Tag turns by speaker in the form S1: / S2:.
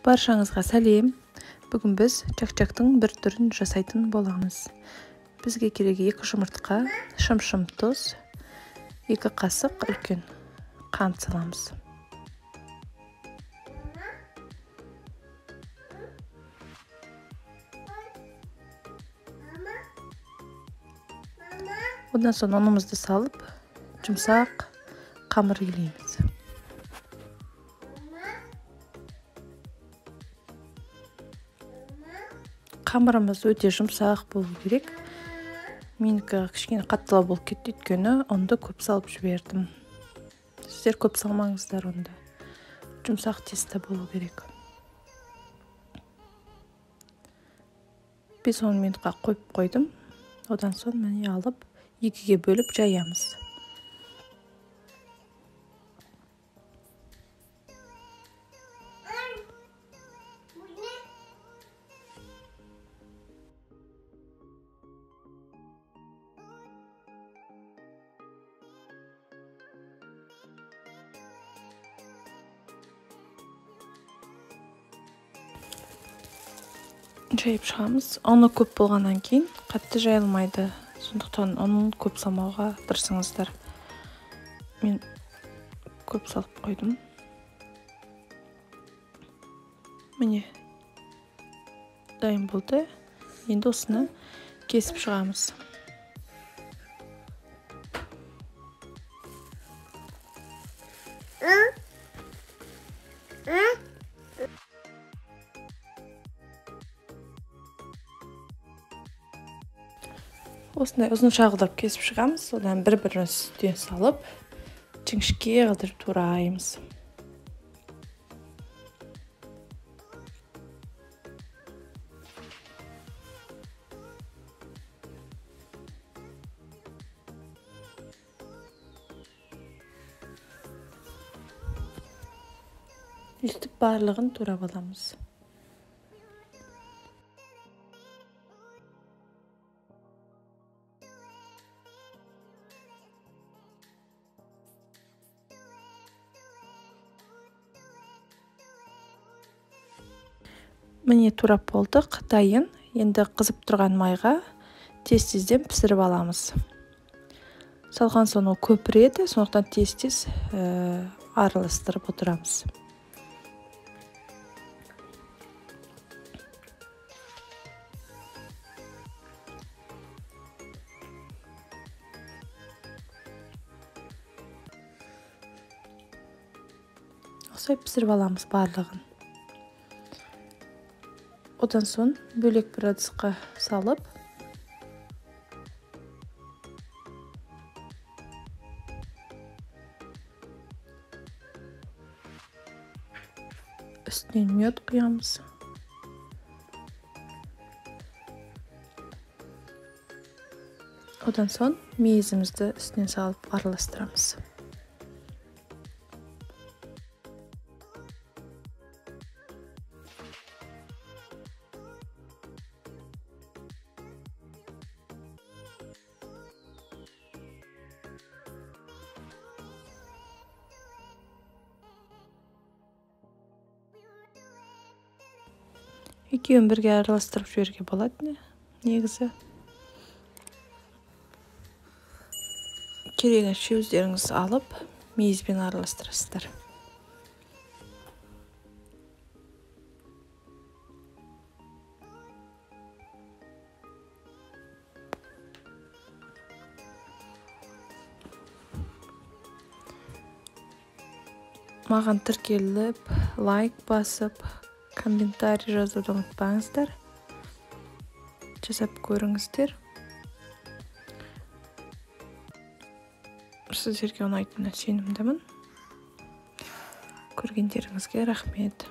S1: Баршаңызға сәлем. Бүгін біз чак-чактың бір түрін жасайтын боламыз. Бізге керек 2 жұмыртқа, шым-шым тұз, 2 қасық үлкен қант саламыз. Одан соң ұнымызды салып, жұмсақ қамыр илейміз. Қамырымыз өте жұмсақ болу керек. Менікі кішкене қаттылау болып кетті, өйткені ұнды көп салып жібердім. Сіздер көп салмаңыздар онда. Жұмсақ тесті болу керек. 5-10 минутқа қойып қойдым. Одан соң міне алып, 2-ге бөліп жаямыз. Жайып шығамыз. Оны көп болғаннан кейін қатты жайылмайды. Сондықтан оның көп салмауға тырысыңыздар. Мен көп салып қойдым. Міне дайын болды. Енді осыны кесіп шығамыз. Осындай ұзын шағылдап кесіп шығамыз. Одан бір-бірін үстіне салып, жіңішке қылдырып тураймыз. Үстіп барлығын турап аламыз. Міне турап болдық, дайын. Енді қызып тұрған майға тез-тезден пісіріп аламыз. Салған соң ол көпіреді, сондықтан тез-тез араластырып отырамыз. Осылай пісіріп аламыз барлығын. Одан соң бөлек бір ыдысқа салып, үстінен мед құямыз. Одан соң мейізімізді үстінен салып араластырамыз. Екеуін бірге араластырып жіберуге болады, негізі. Керегінше өздеріңіз алып, мейізбен араластырасыздар. Маған тіркеліп, лайк басып, комментарий жазуды ұмытпаңыздар. Жасап көріңіздер. Сіздерге ұнайтынына сенімдімін. Көргендеріңізге рахмет.